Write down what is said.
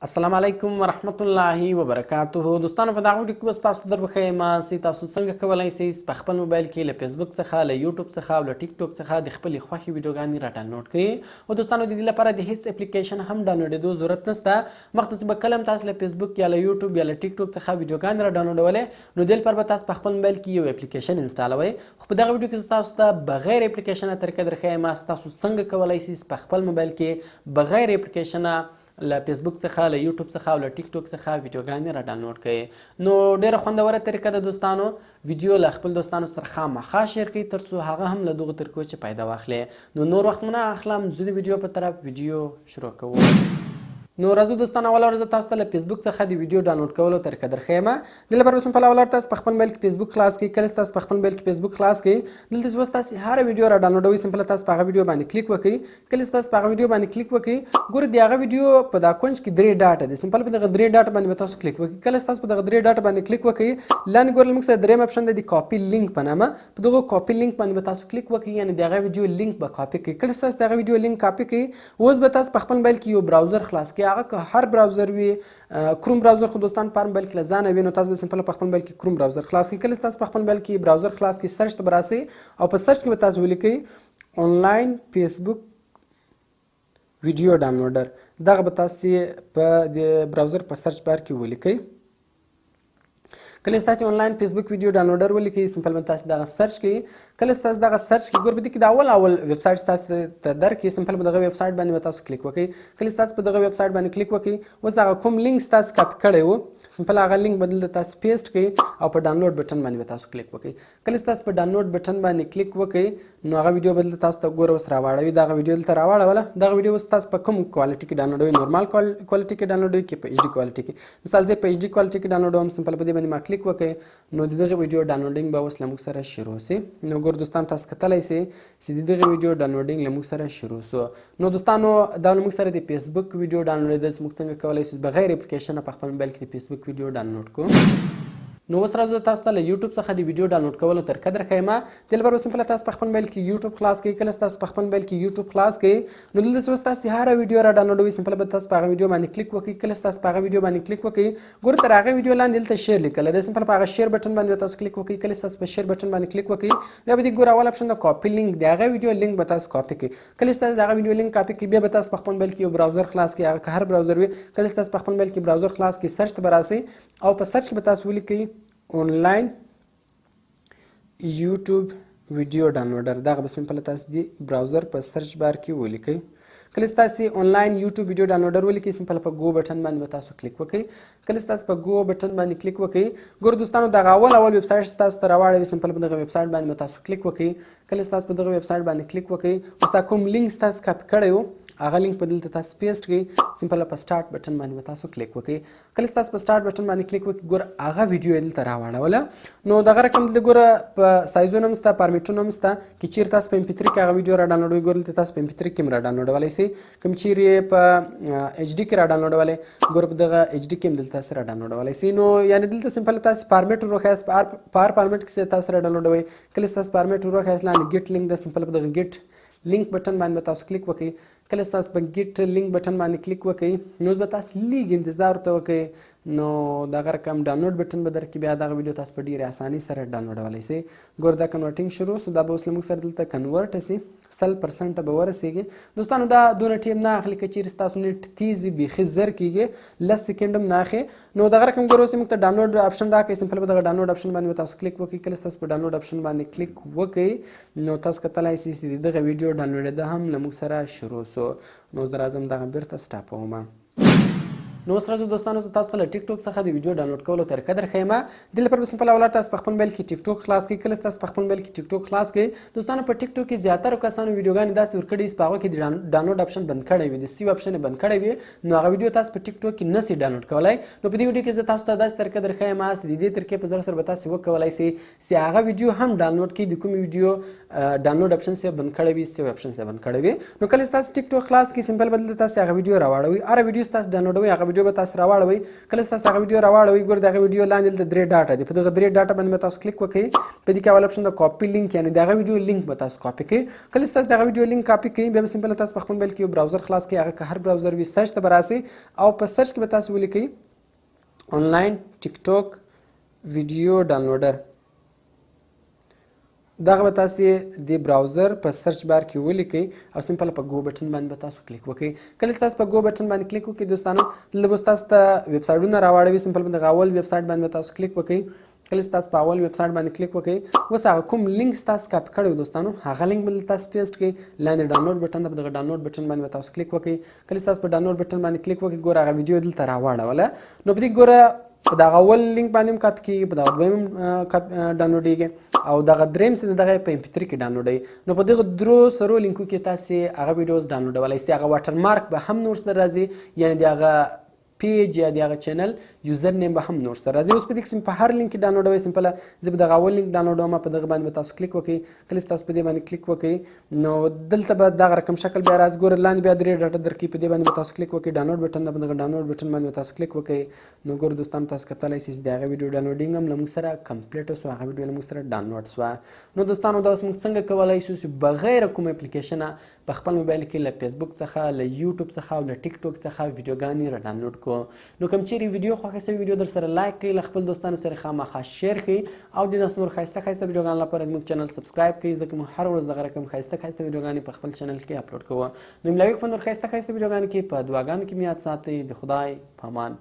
السلام علیکم ورحمت الله وبرکاته. دوستانو په دغه ویډیو کې به تاسو در بخیم چې تاسو څنګه کولی شئ په خپل موبایل کې له فیسبوک څخه له یوټیوب څخه او له ټیک ټاک څخه د خپلې خوښې ویډیوګانې را ډاونلوډ کړئ. او دوستانو د دې لپاره د هیڅ اپلیکیشن هم ډاونلوډېدو ضرورت نشته. مخکې چې به کله هم تاسو له فیسبوک یا له یوټیوب یا له ټیک ټاک څخه ویډیوګانې را ډاونلوډولې نو دې لپاره به تاسو په خپل موبایل کې یو اپلیکیشن انسټالوئ. خو په دغه ویډیو کې تاسو ته بغیر اپلیکیشنه طریقه درښیم تاسو څنګه کولی شئ په خپل موبایل کې بغیر اپلیکیشنه له فیسبوک څخه له یوټیوب څخه او له ټیک ټاک څخه ویډیوګانې را ډاونلوډ کړئ. نو ډېره خوندوره طریقه ده دوستانو. ویډیو له خپل دوستانو سره خامخا شیر کړئ تر څو هغه هم له دغو طریقو چې پیدا واخلي. نو نور وخت مو نه اخلم، زه د ویډیو په طرف ویډیو شروع کوم. نو راځو دوستانو، اوله ورځ تاسو ته له فیسبوک څخه د ویډیو ډاونلوډ کولو طریقه درښیم. دې لپاره بسم الله الرحمن تاسو په خپل موبایل کې فیسبوک خلاص کړئ. کله تاسو په خپل موبایل کې فیسبوک خلاص کړئ، دلته چې اوس تاسو هر ویډیو را ډاونلوډوئ سمپل تاسو په هغه ویډیو باندې کلیک وکړئ. کله تاسو په هغه ویډیو باندې کلیک وکړئ، ګورئ د هغه ویډیو په دا کونج کې 3 ډاټ دي. سمپل په دغه 3 ډاټ باندې به تاسو کلیک وکړئ. کله تاسو په دغه 3 ډاټ باندې کلیک وکړئ، لاندې ګورئ موږ سره دریم اپشن دی د کاپی لینک په نامه. په دغه کاپی لینک باندې به تاسو کلیک وکړئ، یعنی د هغه ویډیو لینک به کاپی کړئ. کله تاسو د هغه ویډیو لینک کاپی کړئ، اوس به تاسو په خپل موبایل کې یو براوزر خلاص کړئ. هغه که هر براوزر وي، کروم براوزر خو دوستان په موبایل کې له ځانه وي، نو تاسو به سمپل په خپل موبایل کې کروم براوزر خلاص کړئ. کله تاسو په خپل موبایل کې براوزر خلاص کړئ، سرچ ته به راسئ او په سرچ کې به تاسو ولیکئ آنلاین فیسبوک ویډیو ډاونلوډر. دغه به تاسو په د براوزر په سرچ بار کې ولیکئ. کله تاسو آنلاین فیسبوک ویډیو ډاونلوډر ولیکئ، سمپل به تاسو دغه سرچ کړئ. کله تاسو دغه سرچ کړئ، ګور به دې کې د اول ویب سایټ تاسو ته درکړي. سمپل به دغه ویب سایټ باندې به تاسو کلیک وکړئ. کله تاسو په دغه ویب سایټ باندې کلیک وکړئ، اوس هغه کوم لینک تاسو کاپی کړی و سمپل هغه لینک بدل د تاسو پیسټ کړئ او په ډاونلوډ بټن باندې به تاسو کلیک وکړئ. کله تاسو په ډاونلوډ بټن باندې کلیک وکړئ، نو هغه ویډیو بدل تاسو ته ګوره اوس راواړوي. دغه ویډیو دلته راواړوله. دغه ویډیو اوس تاسو په کوم کوالټي کې ډاونلوډوئ، نورمال کوالټي کې ډاونلوډوئ کې په ایچ ډي کوالټي کې. مثال زه په ایچ ډي کوالټي کې ډاونلوډوم، سمپل په دې باندې ما کلیک وکړئ، نو د دغه ویډیو ډاونلوډینګ به اوس له موږ سره شروع سي. نو ګور دوستان تاسو کتلی سئ چې د دغه ویډیو ډاونلوډینګ له موږ سره شروع سو. نو دوستانو دا له موږ سره د فیسبوک ویډیو ډاونلوډ دی. موږ څنګه کولی شو بغیر اپلیکیشنه په خپل موبایل کې د فیسبوک ویډیو ډاونلوډ کړو. نو اوس راځو تاسو ته له یوټیوب څخه د ویډیو ډاونلوډ کولو طریقه درښیم. دې لپاره به سمپل تاسو په خپل موبایل کې یوټیوب خلاص کړئ. کله تاسو په خپل موبایل کې یوټیوب خلاص کړئ، نو دلته اوس تاسو هر ویډیو را ډاونلوډوئ، سمپل به تاسو په هغه ویډیو باندې کلیک وکړئ. کله تاسو په هغه ویډیو باندې کلیک وکړئ، ګورئ تر هغه ویډیو لاندې دلته شیر لیکلی دی. سمپل په هغه شیر بټن باندې تاسو کلیک وکړئ. کله تاسو په شیر بټن باندې کلیک وکړئ، بیا به دې ګوره اول اپشن د کاپی لینک دی. هغه ویډیو لینک به تاسو کاپی کړئ. کله تاسو د هغه ویډیو لینک کاپی کړئ، بیا به تاسو په خپل موبایل کې یو براوزر خلاص کړئ، هغه که هر براوزر وي. کله تاسو په خپل موبایل کې براوزر خلاص کړئ، سرچ ته به راسئ او په سرچ کې به تاسو ولیکئ آنلاین یوټیوب ویډیو ډاونلوډر. دغه به سمپل تاسو د براوزر په سرچ بار کې ولیکئ. کله تاسو آنلاین یوټیوب ویډیو ډاونلوډر ولیکئ، سمپل په گو بټن باندې به تاسو کلیک وکړئ. کله تاسو په گو بټن باندې کلیک وکړئ، ګور دوستانو دغه اول ویب سایټ تاسو ته راواړوي. سمپل په دغه ویب سایټ باندې به تاسو کلیک وکړئ. کله تاسو په دغه ویب سایټ باندې کلیک وکړئ، اوس کوم لینک تاسو کاپی کړی و هغه لینک په دلته تاسو پیسټ کړئ. سمپل په سٹارټ بټن باندې به تاسو کلیک وکړئ. کله تاسو په سٹارټ بټن باندې کلیک وکړئ، ګور هغه ویډیو یې دلته راواړوله. نو دغه رقم دلته ګوره په سایزونه هم شته، فارمیټونه هم شته. که چیرې تاسو په MP3 کې هغه ویډیو را ډاونلوډوئ، ګور دلته تاسو په MP3 کې هم را ډاونلوډولی شئ. کوم چیرې په HD کې را ډاونلوډولی، ګور په دغه HD کې هم دلته تاسو را ډاونلوډولی شئ. نو یعنې دلته سمپل تاسو فارمیټ وروښیاست، په هر فارمیټ کې تاسو را ډاونلوډوئ. کله تاسو فارمیټ وروښیاست، لاندې ګیټ لینک ده، سمپل په دغه ګیټ لینک بټن باندې به تاسو کلیک وکړئ. کله تاسو په ګیټ لینک بټن باندې کلیک وکړئ، نو به تاسو لږ انتظار ورته وکړئ. نو دغه رقم ډاونلوډ بټن به درکړي، بیا دغه ویډیو تاسو په ډېرې اسانۍ سره ډاونلوډولی شئ. ګور دا کنورټینګ شروع سو، دا به اوس له موږ سره دلته کنورټ شي، 100% به ورسیږي. دوستانو دا دونه ټیم نه اخلي، که چیرې ستاسو نیټ تیز وي بیخي زر کیږي، 10 سیکنډ هم نه اخلي. نو دغه رقم ګور اوس موږ ته ډاونلوډ اپشن راکړئ. سمپل به دغه ډاونلوډ اپشن باندې به تاسو کلیک وکړئ. کله تاسو په ډاونلوډ اپشن باندې کلیک وکړئ، نو تاسو کتلی شئ چې دغه ویډیو ډاونلوډېده هم له موږ سره شروع سو. نو زه راځم دغه بیرته سټاپوم. نو اوس راځو دوستانو، زه تاسو ته له ټیک ټاک څخه د ویډیو ډاونلوډ کولو طریقه درښیم. دې لپاره به سمپل اول تاسو په خپل موبایل کې ټیک ټاک خلاص کړئ. کله تاسو په خپل موبایل کې ټیک ټاک خلاص کړئ، دوستانو په ټیک ټاک کې زیاتره کسانو ویډیوګانې داسې ورکړي چې په هغه کې د ډاونلوډ اپشن بند کړی وي، د سیو اپشن یې بند کړی وي. نو هغه ویډیو تاسو په ټیک ټاک کې نشئ ډاونلوډ کولی. نو په دې ویډیو کې زه تاسو ته داسې طریقه درښیم چې د دې طریقې په ذریعه سره به تاسو وکولی شئ چې هغه ویډیو هم ډاونلوډ کړئ. د کومې ویډیو ډاونلوډ اپشن یې بند کړی وي، سیو اپشن یې بند کړی وي. نو کله تاسو ټیک ټاک خلاص کړئ، سمپل بدل تاسو هغه ویډیو راواړوئ. هر ویډیو تاسو ډاونلوډوئ، هغه ویډیو ویډیو به تاسو راواړوئ. کله چې تاسو هغه ویډیو راواړوئ ګوره د هغه ویډیو لاندې دلته 3 ډاټه دي، په دغه 3 ډاټه باندې به تاسو کلیک وکړئ. په دې کې اول اپشن د کاپي لینک یعنې د هغه ویډیو لینک به تاسو کاپي کړئ. کله چې تاسو د هغه ویډیو لینک کاپي کړئ بیا به سمپل تاسو په خپل موبایل کې یو براوزر خلاص کړئ. هغه که هر براوزر وي سرچ ته به راسئ او په سرچ کې به تاسو ولیکئ آنلاین ټیک ټاک ویډیو ډاونلوډر. دغه به تاسې د براوزر په سرچ بار کې ولیکئ او سمپل په ګو بټن باندې به تاسو کلیک وکړئ. کله چې تاسو په ګو بټن باندې کلیک وکړئ دوستانو دلته به تاسو ته ویب سایټونه راواړوي. سمپل په دغه اول ویب سایټ باندې به تاسو کلیک وکړئ. کله چې تاسو په اول ویب سایټ باندې کلیک وکړئ اوس هغه کوم لینک تاسو کاپي کړی دوستانو هغه لینک به تاسو پیسټ کړئ. لاندې ډاونلوډ بټن ده، په دغه ډاونلوډ بټن باندې به تاسو کلیک وکړئ. کله چې تاسو په ډاونلوډ بټن باندې کلیک وکړئ ګوره هغه ویډیو دلته راواړوله. نو په دې ګوره په دغه اول لینک باندې هم کاپي کېږي، په دغه دویم ډاونلوډېږي او دغه دریم چې دغه په MP3 کې ډاونلوډوي. نو په دغه درو سرو لینکو کې تاسې هغه ویډیوز ډاونلوډولی سئ. هغه واټر مارک به هم نور سره راځي، یعنې د هغه پیج یا د هغه چینل یوزر نیم به هم نور سره راځي. اوس په دې کې په هر لینک کې ډاونلوډوئ. سمپله زه به دغه اول لینک ډاونلوډوم، په دغه باندې به تاسو کلیک وکړئ. کله چې تاسو په دې باندې کلیک وکړئ نو دلته به دغه رقم شکل بیا راځي. ګوره لاندې بیا 3 ډاټه درکوي، په دې باندې به تاسو کلیک وکړئ. ډاونلوډ بټن ده، په دغه ډاونلوډ بټن باندې به تاسو کلیک وکړئ. نو ګوره دوستانو تاسو کتلی سئ چې د هغه ویډیو ډاونلوډینګ هم له موږ سره کمپلیټ شو، هغه ویډیو له موږ سره ډاونلوډ شوه. نو دوستانو دا اوس موږ څنګه کولی شو چې بغیر کوم اپلیکیشنه په خپل موبایل کې له فیسبوک څخه، له یوټیوب څخه او له ټیک ټاک څخه ویډیوګانې را ډاونلوډ کړو. نو کوم چیرې ویډیو خوښه شوې ویډیو در سره لایک کړئ، له خپل دوستانو سره خامخا شیر کړئ او د داسې نور ښایسته ښایسته ویډیوګانو لپاره زموږ چینل سبسکرایب کړئ، ځکه موږ هر ورځ دغه رقم ښایسته ښایسته ویډیوګانې په خپل چینل کې اپلوډ کوو. نو ملاوي په نور ښایسته ښایسته ویډیوګانو کې په دعاګانو کې مې یاد ساتئ. د خدای په امان.